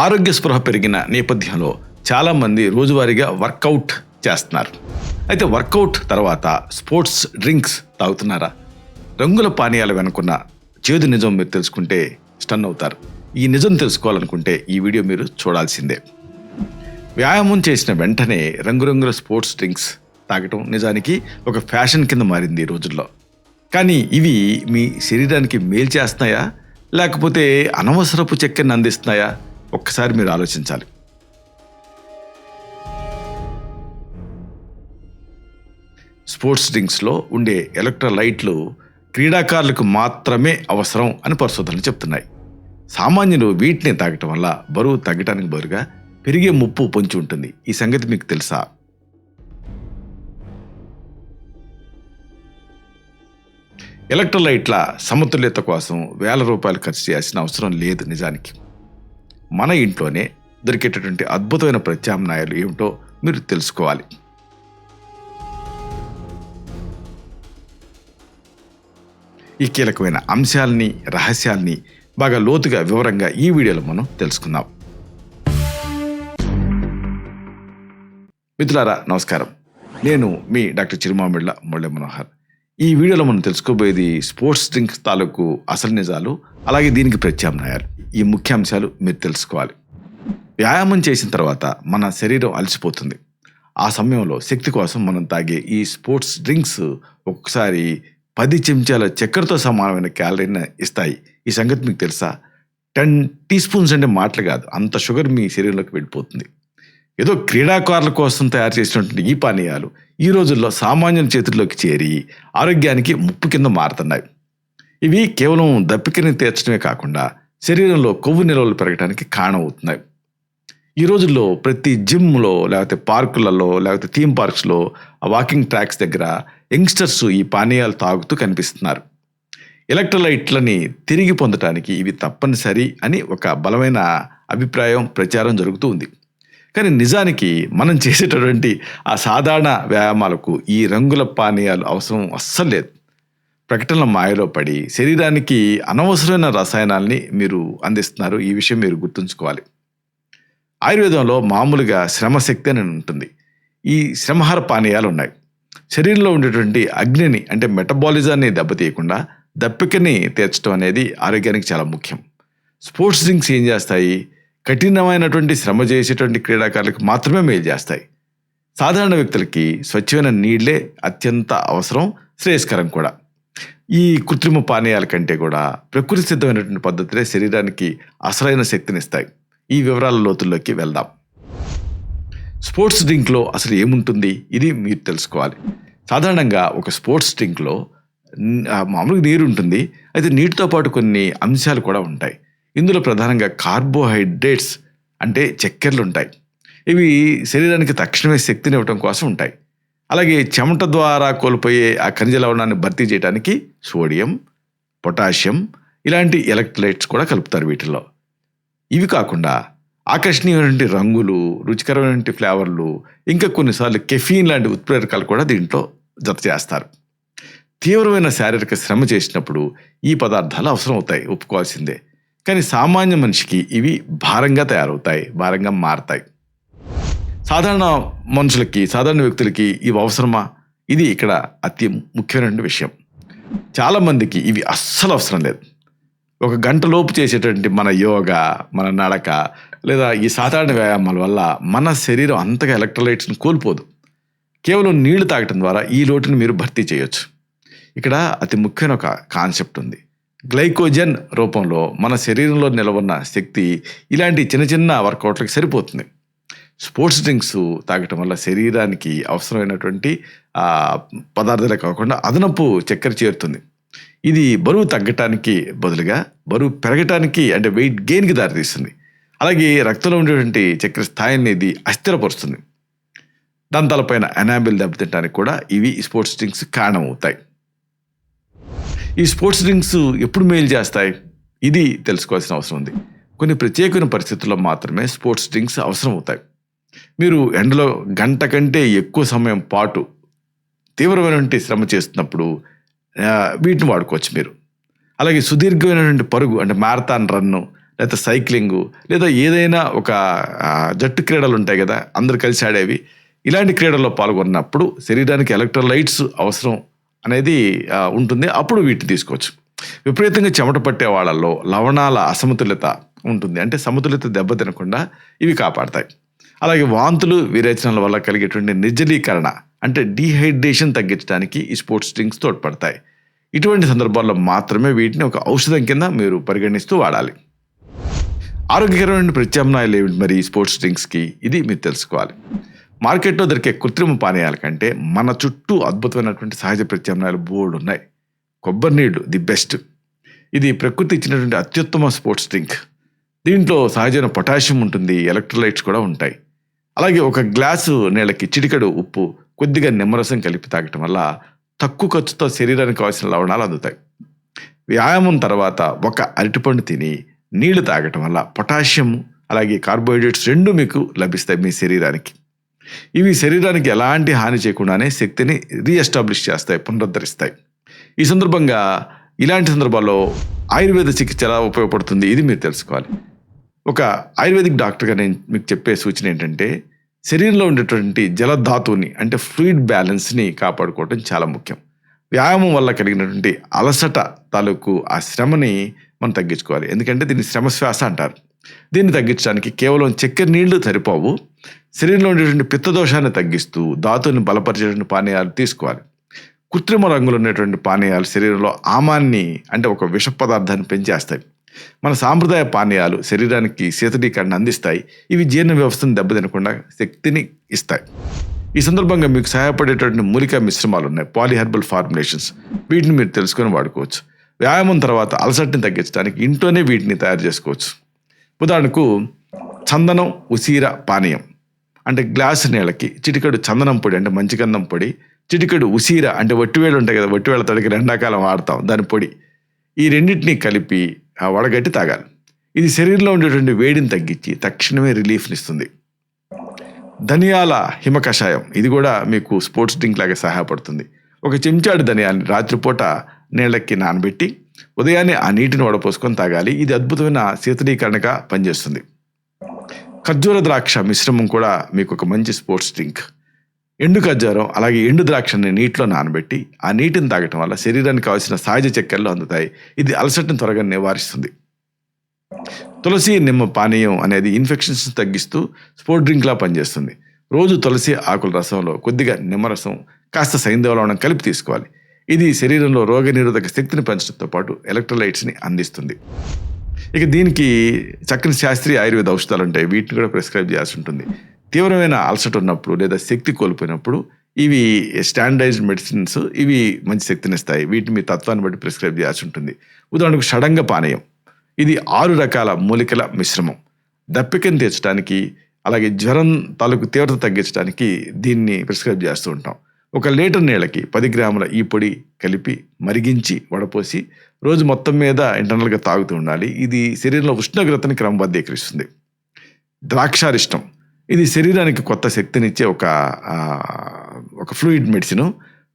ఆరోగ్య స్పృహ పెరిగిన నేపథ్యంలో చాలామంది రోజువారీగా వర్కౌట్ చేస్తున్నారు. అయితే వర్కౌట్ తర్వాత స్పోర్ట్స్ డ్రింక్స్ తాగుతున్నారా? రంగుల పానీయాల వెనుకున్న చేదు నిజం మీరు తెలుసుకుంటే స్టన్ అవుతారు. ఈ నిజం తెలుసుకోవాలనుకుంటే ఈ వీడియో మీరు చూడాల్సిందే. వ్యాయామం చేసిన వెంటనే రంగురంగుల స్పోర్ట్స్ డ్రింక్స్ తాగటం నిజానికి ఒక ఫ్యాషన్ కింద మారింది ఈ రోజుల్లో. కానీ ఇవి మీ శరీరానికి మేలు చేస్తున్నాయా, లేకపోతే అనవసరపు చక్కెరని అందిస్తున్నాయా? ఒక్కసారి మీరు ఆలోచించాలి. స్పోర్ట్స్ డ్రింక్స్లో ఉండే ఎలక్ట్రోలైట్లు క్రీడాకారులకు మాత్రమే అవసరం అని పరిశోధనలు చెప్తున్నాయి. సామాన్యులు వీటిని తాగటం వల్ల బరువు తగ్గడానికి బదులుగా పెరిగే ముప్పు పొంచి ఉంటుంది. ఈ సంగతి మీకు తెలుసా? ఎలక్ట్రోలైట్ల సమతుల్యత కోసం వేల రూపాయలు ఖర్చు చేయాల్సిన అవసరం లేదు. నిజానికి మన ఇంట్లోనే దొరికేటటువంటి అద్భుతమైన ప్రత్యామ్నాయాలు ఏమిటో మీరు తెలుసుకోవాలి. ఈ కీలకమైన అంశాలని, రహస్యాల్ని బాగా లోతుగా వివరంగా ఈ వీడియోలో మనం తెలుసుకుందాం. మిత్రులారా నమస్కారం, నేను మీ డాక్టర్ చిరుమామిళ్ళ మురళీ మనోహర్. ఈ వీడియోలో మనం తెలుసుకోబోయేది స్పోర్ట్స్ డ్రింక్ తాలూకు అసలు నిజాలు, అలాగే దీనికి ప్రత్యామ్నాయాలు. ఈ ముఖ్యాంశాలు మీరు తెలుసుకోవాలి. వ్యాయామం చేసిన తర్వాత మన శరీరం అలసిపోతుంది. ఆ సమయంలో శక్తి కోసం మనం తాగే ఈ స్పోర్ట్స్ డ్రింక్స్ ఒక్కసారి 10 చెంచాల చక్కెరతో సమానమైన క్యాలరీని ఇస్తాయి. ఈ సంగతి మీకు తెలుసా? 10 టీ స్పూన్స్ అంటే మాటలు కాదు, అంత షుగర్ మీ శరీరంలోకి వెళ్ళిపోతుంది. ఏదో క్రీడాకారుల కోసం తయారు చేసినటువంటి ఈ పానీయాలు ఈ రోజుల్లో సామాన్యుల చేతుల్లోకి చేరి ఆరోగ్యానికి ముప్పు కింద మారుతున్నాయి. ఇవి కేవలం దప్పికని తీర్చడమే కాకుండా శరీరంలో కొవ్వు నిల్వలు పెరగడానికి కారణమవుతున్నాయి. ఈ రోజుల్లో ప్రతి జిమ్లో, లేకపోతే పార్కులలో, లేకపోతే థీమ్ పార్క్స్లో, వాకింగ్ ట్రాక్స్ దగ్గర యంగ్స్టర్స్ ఈ పానీయాలు తాగుతూ కనిపిస్తున్నారు. ఎలక్ట్రోలైట్లని తిరిగి పొందడానికి ఇవి తప్పనిసరి అని ఒక బలమైన అభిప్రాయం, ప్రచారం జరుగుతూ ఉంది. కానీ నిజానికి మనం చేసేటటువంటి ఆ సాధారణ వ్యాయామాలకు ఈ రంగుల పానీయాలు అవసరం అస్సలు లేదు. ప్రకటనల మాయలో పడి శరీరానికి అనవసరమైన రసాయనాల్ని మీరు అందిస్తున్నారు. ఈ విషయం మీరు గుర్తుంచుకోవాలి. ఆయుర్వేదంలో మామూలుగా శ్రమశక్తి అని ఉంటుంది. ఈ శ్రమహార పానీయాలు ఉన్నాయి. శరీరంలో ఉండేటువంటి అగ్నిని, అంటే మెటబాలిజాన్ని దెబ్బతీయకుండా దప్పికని తీర్చడం అనేది ఆరోగ్యానికి చాలా ముఖ్యం. స్పోర్ట్స్ డ్రింక్స్ ఏం చేస్తాయి? కఠినమైనటువంటి శ్రమ చేసేటువంటి క్రీడాకారులకు మాత్రమే మేలు చేస్తాయి. సాధారణ వ్యక్తులకి స్వచ్ఛమైన నీళ్లే అత్యంత అవసరం, శ్రేయస్కరం కూడా. ఈ కృత్రిమ పానీయాల కంటే కూడా ప్రకృతి సిద్ధమైనటువంటి పద్ధతులే శరీరానికి అసలైన శక్తినిస్తాయి. ఈ వివరాల లోతుల్లోకి వెళ్దాం. స్పోర్ట్స్ డ్రింక్లో అసలు ఏముంటుంది? ఇది మీరు తెలుసుకోవాలి. సాధారణంగా ఒక స్పోర్ట్స్ డ్రింక్లో మామూలుగా నీరు ఉంటుంది. అయితే నీటితో పాటు కొన్ని అంశాలు కూడా ఉంటాయి. ఇందులో ప్రధానంగా కార్బోహైడ్రేట్స్ అంటే చక్కెరలు ఉంటాయి. ఇవి శరీరానికి తక్షణమే శక్తిని ఇవ్వడం కోసం ఉంటాయి. అలాగే చెమట ద్వారా కోల్పోయే ఆ ఖనిజ లవణాన్ని భర్తీ చేయడానికి సోడియం, పొటాషియం ఇలాంటి ఎలక్ట్రోలైట్స్ కూడా కలుపుతారు వీటిల్లో. ఇవి కాకుండా ఆకర్షణీయమైనటువంటి రంగులు, రుచికరమైనటువంటి ఫ్లేవర్లు, ఇంకా కొన్నిసార్లు కెఫీన్ లాంటి ఉత్ప్రేరకాలు కూడా దీంట్లో జత చేస్తారు. తీవ్రమైన శారీరక శ్రమ చేసినప్పుడు ఈ పదార్థాలు అవసరం అవుతాయి, ఒప్పుకోవాల్సిందే. కానీ సామాన్య మనిషికి ఇవి భారంగా తయారవుతాయి, భారంగా మారతాయి. సాధారణ మనుషులకి, సాధారణ వ్యక్తులకి ఇవి అవసరమా? ఇది ఇక్కడ అతి ముఖ్యమైన విషయం. చాలామందికి ఇవి అస్సలు అవసరం లేదు. ఒక గంట లోపు చేసేటువంటి మన యోగా, మన నడక లేదా ఈ సాధారణ వ్యాయామాల వల్ల మన శరీరం అంతగా ఎలక్ట్రోలైట్స్ని కోల్పోదు. కేవలం నీళ్లు తాగటం ద్వారా ఈ లోటుని మీరు భర్తీ చేయొచ్చు. ఇక్కడ అతి ముఖ్యమైన ఒక కాన్సెప్ట్ ఉంది. గ్లైకోజన్ రూపంలో మన శరీరంలో నిలవన్న శక్తి ఇలాంటి చిన్న చిన్న వర్కౌట్లకు సరిపోతుంది. స్పోర్ట్స్ డ్రింక్స్ తాగటం వల్ల శరీరానికి అవసరమైనటువంటి పదార్థాలే కాకుండా అదనపు చక్కెర చేరుతుంది. ఇది బరువు తగ్గటానికి బదులుగా బరువు పెరగటానికి, అంటే వెయిట్ గెయిన్కి దారితీస్తుంది. అలాగే రక్తంలో ఉండేటువంటి చక్కెర స్థాయిని ఇది అస్థిరపరుస్తుంది. దంతాలపైన ఎనామిల్ దెబ్బతింటానికి కూడా ఇవి స్పోర్ట్స్ డ్రింక్స్ కారణమవుతాయి. ఈ స్పోర్ట్స్ డ్రింక్స్ ఎప్పుడు మేలు చేస్తాయి? ఇది తెలుసుకోవాల్సిన అవసరం ఉంది. కొన్ని ప్రత్యేకమైన పరిస్థితుల్లో మాత్రమే స్పోర్ట్స్ డ్రింక్స్ అవసరం అవుతాయి. మీరు ఎండలో గంట కంటే ఎక్కువ సమయం పాటు తీవ్రమైనటువంటి శ్రమ చేస్తున్నప్పుడు వీటిని వాడుకోవచ్చు మీరు. అలాగే సుదీర్ఘమైనటువంటి పరుగు, అంటే మ్యారథాన్ రన్ను, లేకపోతే సైక్లింగు, లేదా ఏదైనా ఒక జట్టు క్రీడలు ఉంటాయి కదా, అందరు కలిసి ఆడేవి. ఇలాంటి క్రీడల్లో పాల్గొన్నప్పుడు శరీరానికి ఎలక్ట్రోలైట్స్ అవసరం అనేది ఉంటుంది. అప్పుడు వీటిని తీసుకోవచ్చు. విపరీతంగా చెమట పట్టే వాళ్ళల్లో లవణాల అసమతుల్యత ఉంటుంది. అంటే సమతుల్యత దెబ్బతినకుండా ఇవి కాపాడతాయి. అలాగే వాంతులు, విరేచనాల వల్ల కలిగేటువంటి నిర్జలీకరణ అంటే డీహైడ్రేషన్ తగ్గించడానికి ఈ స్పోర్ట్స్ డ్రింక్స్ తోడ్పడతాయి. ఇటువంటి సందర్భాల్లో మాత్రమే వీటిని ఒక ఔషధం కింద మీరు పరిగణిస్తూ వాడాలి. ఆరోగ్యకరమైన ప్రత్యామ్నాయాలు ఏమిటి మరి ఈ స్పోర్ట్స్ డ్రింక్స్కి? ఇది మీరు తెలుసుకోవాలి. మార్కెట్లో దొరికే కృత్రిమ పానీయాల కంటే మన చుట్టూ అద్భుతమైనటువంటి సహజ ప్రత్యామ్నాయాలు బోర్డు ఉన్నాయి. కొబ్బరి నీళ్లు ది బెస్ట్. ఇది ప్రకృతి ఇచ్చినటువంటి అత్యుత్తమ స్పోర్ట్స్ డ్రింక్. దీంట్లో సహజమైన పొటాషియం ఉంటుంది, ఎలక్ట్రోలైట్స్ కూడా ఉంటాయి. అలాగే ఒక గ్లాసు నీళ్ళకి చిటికెడు ఉప్పు, కొద్దిగా నిమ్మరసం కలిపి తాగటం వల్ల తక్కువ ఖర్చుతో శరీరానికి కావాల్సిన లవణాలు అందుతాయి. వ్యాయామం తర్వాత ఒక అరటిపండు తిని నీళ్లు తాగటం వల్ల పొటాషియం అలాగే కార్బోహైడ్రేట్స్ రెండు మీకు లభిస్తాయి మీ శరీరానికి. ఇవి శరీరానికి ఎలాంటి హాని చేయకుండానే శక్తిని రీఎస్టాబ్లిష్ చేస్తాయి, పునరుద్ధరిస్తాయి. ఈ సందర్భంగా ఇలాంటి సందర్భాల్లో ఆయుర్వేద చికిత్స ఎలా ఉపయోగపడుతుంది ఇది మీరు తెలుసుకోవాలి. ఒక ఆయుర్వేదిక్ డాక్టర్గా నేను మీకు చెప్పే సూచన ఏంటంటే, శరీరంలో ఉండేటువంటి జలధాతువుని అంటే ఫ్లూయిడ్ బ్యాలెన్స్ని కాపాడుకోవడం చాలా ముఖ్యం. వ్యాయామం వల్ల కలిగినటువంటి అలసట తాలూకు ఆ శ్రమని మనం తగ్గించుకోవాలి. ఎందుకంటే దీన్ని శ్రమశ్వాస అంటారు. దీన్ని తగ్గించడానికి కేవలం చక్కెర నీళ్లు సరిపోవు. శరీరంలో ఉండేటువంటి పిత్తదోషాన్ని తగ్గిస్తూ ధాతువుని బలపరిచేటువంటి పానీయాలు తీసుకోవాలి. కృత్రిమ రంగులు ఉన్నటువంటి పానీయాలు శరీరంలో ఆమాన్ని అంటే ఒక విష పదార్థాన్ని పెంచేస్తాయి. మన సాంప్రదాయ పానీయాలు శరీరానికి శీతలీకరణ అందిస్తాయి. ఇవి జీర్ణ వ్యవస్థను దెబ్బతినకుండా శక్తిని ఇస్తాయి. ఈ సందర్భంగా మీకు సహాయపడేటువంటి మూలికా మిశ్రమాలు ఉన్నాయి, పాలీహెర్బల్ ఫార్ములేషన్స్. వీటిని మీరు తెలుసుకొని వాడుకోవచ్చు. వ్యాయామం తర్వాత అలసటని తగ్గించడానికి ఇంట్లోనే వీటిని తయారు చేసుకోవచ్చు. ఉదాహరణకు చందనం ఉసీర పానీయం అంటే గ్లాసు నీళ్ళకి చిటికెడు చందనం పొడి అంటే మంచిగంధం పొడి, చిటికెడు ఉసీర అంటే వట్టివేళ్ళు ఉంటాయి కదా, వట్టివేళ్ళ తడికి ఎండాకాలం వాడతాం దాని పొడి, ఈ రెండింటినీ కలిపి వడగట్టి తాగాలి. ఇది శరీరంలో ఉండేటువంటి వేడిని తగ్గించి తక్షణమే రిలీఫ్ని ఇస్తుంది. ధనియాల హిమ కషాయం ఇది కూడా మీకు స్పోర్ట్స్ డ్రింక్ లాగా సహాయపడుతుంది. ఒక చెంచాడు ధనియాలని రాత్రిపూట నీళ్ళకి నానబెట్టి ఉదయాన్నే ఆ నీటిని వడపోసుకొని తాగాలి. ఇది అద్భుతమైన శీతలీకరణగా పనిచేస్తుంది. ఖర్జూర ద్రాక్ష మిశ్రమం కూడా మీకు ఒక మంచి స్పోర్ట్స్ డ్రింక్. ఎండు ఖర్జూరం అలాగే ఎండు ద్రాక్షని నీటిలో నానబెట్టి ఆ నీటిని తాగటం వల్ల శరీరానికి కావాల్సిన సహజ చక్కెరలు అందుతాయి. ఇది అలసటను త్వరగా నివారిస్తుంది. తులసి నిమ్మ పానీయం అనేది ఇన్ఫెక్షన్స్ తగ్గిస్తూ స్పోర్ట్ డ్రింక్లా పనిచేస్తుంది. రోజు తులసి ఆకుల రసంలో కొద్దిగా నిమ్మరసం, కాస్త సైంధవ లవణం కలిపి తీసుకోవాలి. ఇది శరీరంలో రోగనిరోధక శక్తిని పెంచడంతో పాటు ఎలక్ట్రోలైట్స్ని అందిస్తుంది. ఇక దీనికి చక్కని శాస్త్రీయ ఆయుర్వేద ఔషధాలు ఉంటాయి. వీటిని కూడా ప్రిస్క్రైబ్ చేయాల్సి ఉంటుంది. తీవ్రమైన అలసట ఉన్నప్పుడు లేదా శక్తి కోల్పోయినప్పుడు ఇవి స్టాండర్డైజ్డ్ మెడిసిన్స్, ఇవి మంచి శక్తిని ఇస్తాయి. వీటిని మీ తత్వాన్ని బట్టి ప్రిస్క్రైబ్ చేయాల్సి ఉంటుంది. ఉదాహరణకు షడంగ పానీయం, ఇది 6 రకాల మూలికల మిశ్రమం. దప్పికను తీర్చడానికి అలాగే జ్వరం తాలూకు తీవ్రత తగ్గించడానికి దీన్ని ప్రిస్క్రైబ్ చేస్తూ ఉంటాం. 1 లీటర్ నీళ్ళకి 10 గ్రాముల ఈ పొడి కలిపి మరిగించి వడపోసి రోజు మొత్తం మీద ఇంటర్నల్గా తాగుతూ ఉండాలి. ఇది శరీరంలో ఉష్ణోగ్రతని క్రమబద్ధీకరిస్తుంది. ద్రాక్షారిష్టం, ఇది శరీరానికి కొత్త శక్తినిచ్చే ఒక ఫ్లూయిడ్ మెడిసిన్.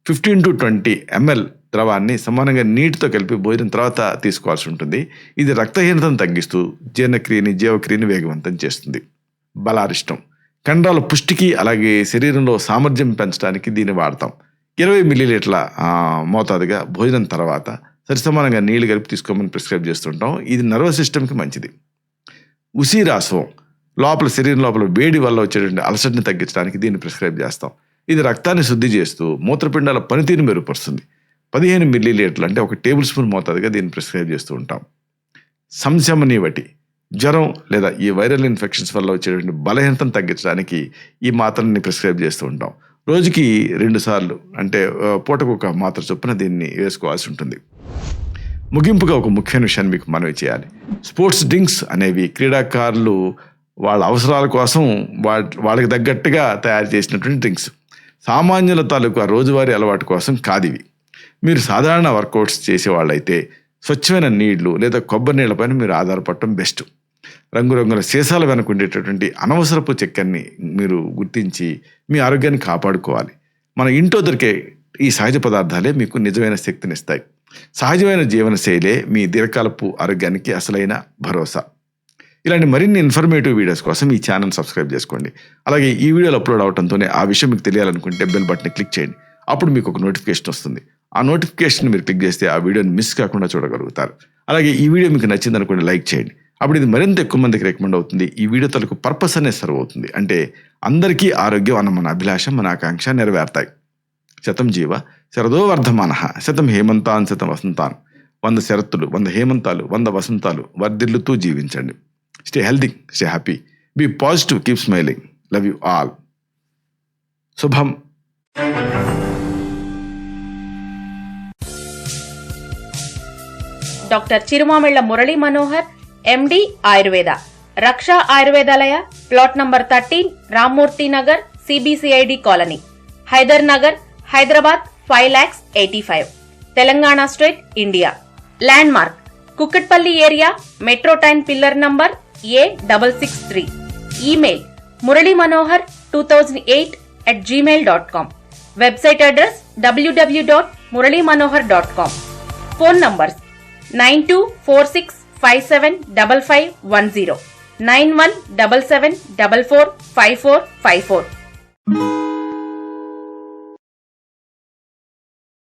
15 to 20 ml ద్రవాన్ని సమానంగా నీటితో కలిపి భోజనం తర్వాత తీసుకోవాల్సి ఉంటుంది. ఇది రక్తహీనతను తగ్గిస్తూ జీవక్రియని వేగవంతం చేస్తుంది. బలారిష్టం, కండరాల పుష్టికి అలాగే శరీరంలో సామర్థ్యం పెంచడానికి దీన్ని వాడతాం. 20 మిల్లీలీటర్ల మోతాదుగా భోజనం తర్వాత సరిసమానంగా నీళ్లు కలిపి తీసుకోమని ప్రిస్క్రైబ్ చేస్తుంటాం. ఇది నర్వస్ సిస్టమ్కి మంచిది. ఉసిరాసవం, శరీరం లోపల వేడి వల్ల వచ్చేటువంటి అలసటని తగ్గించడానికి దీన్ని ప్రిస్క్రైబ్ చేస్తాం. ఇది రక్తాన్ని శుద్ధి చేస్తూ మూత్రపిండాల పనితీరుని మెరుగుపరుస్తుంది. 15 మిల్లీలీటర్లు అంటే 1 టేబుల్ స్పూన్ మోతాదుగా దీన్ని ప్రిస్క్రైబ్ చేస్తూ ఉంటాం. సంశమనీవటి, జ్వరం లేదా ఈ వైరల్ ఇన్ఫెక్షన్స్ వల్ల వచ్చేటువంటి బలహీనతను తగ్గించడానికి ఈ మాత్రని ప్రిస్క్రైబ్ చేస్తూ ఉంటాం. రోజుకి 2 సార్లు అంటే పూటకు 1 మాత్ర చొప్పున దీన్ని వేసుకోవాల్సి ఉంటుంది. ముగింపుగా ఒక ముఖ్యమైన విషయాన్ని మీకు మనవి చేయాలి. స్పోర్ట్స్ డ్రింక్స్ అనేవి క్రీడాకారులు వాళ్ళ అవసరాల కోసం వాళ్ళకి తగ్గట్టుగా తయారు చేసినటువంటి డ్రింక్స్. సామాన్యుల తాలూకు ఆ రోజువారీ అలవాటు కోసం కాదివి. మీరు సాధారణ వర్కౌట్స్ చేసేవాళ్ళైతే స్వచ్ఛమైన నీళ్లు లేదా కొబ్బరి నీళ్ళపైన మీరు ఆధారపడటం బెస్ట్. రంగురంగుల సీసాల వెనక ఉండేటటువంటి అనవసరపు చక్కెరని మీరు గుర్తించి మీ ఆరోగ్యాన్ని కాపాడుకోవాలి. మన ఇంట్లో దొరికే ఈ సహజ పదార్థాలే మీకు నిజమైన శక్తినిస్తాయి. సహజమైన జీవనశైలే మీ దీర్ఘకాలపు ఆరోగ్యానికి అసలైన భరోసా. ఇలాంటి మరిన్ని ఇన్ఫర్మేటివ్ వీడియోస్ కోసం ఈ ఛానల్ సబ్స్క్రైబ్ చేసుకోండి. అలాగే ఈ వీడియోలు అప్లోడ్ అవడంతోనే ఆ విషయం మీకు తెలియాలనుకుంటే బెల్ బటన్ క్లిక్ చేయండి. అప్పుడు మీకు ఒక నోటిఫికేషన్ వస్తుంది. ఆ నోటిఫికేషన్ మీరు క్లిక్ చేస్తే ఆ వీడియోని మిస్ కాకుండా చూడగలుగుతారు. అలాగే ఈ వీడియో మీకు నచ్చిందనుకోండి, లైక్ చేయండి. అప్పుడు ఇది మరింత ఎక్కువ మందికి రికమెండ్ అవుతుంది. ఈ వీడియో తలకు పర్పస్ అనేది సర్వ్ అవుతుంది. అంటే అందరికీ ఆరోగ్యం అన్న మన అభిలాష, మన ఆకాంక్ష నెరవేరుతాయి. శతం జీవ శరదో వర్ధమానః, శతం హేమంతాన్ శతం వసంతాన్. 100 శరత్తులు, 100 హేమంతాలు, 100 వసంతాలు వర్ధిల్లుతూ జీవించండి. Stay healthy, stay happy, be positive, keep smiling. Love you all. శుభం. Doctor Chirumamilla Murali Manohar, MD, Ayurveda, Raksha Ayurvedalaya, plot number 13, Rammurthy Nagar, CBCID colony, Hyder Nagar, Hyderabad 5,85,000, Telangana state, India. Landmark Kukatpally area, metro train pillar number A663. Email muralymanohar2008@gmail.com. Website address www.muralymanohar.com. Phone numbers 9246575510, 9177445454.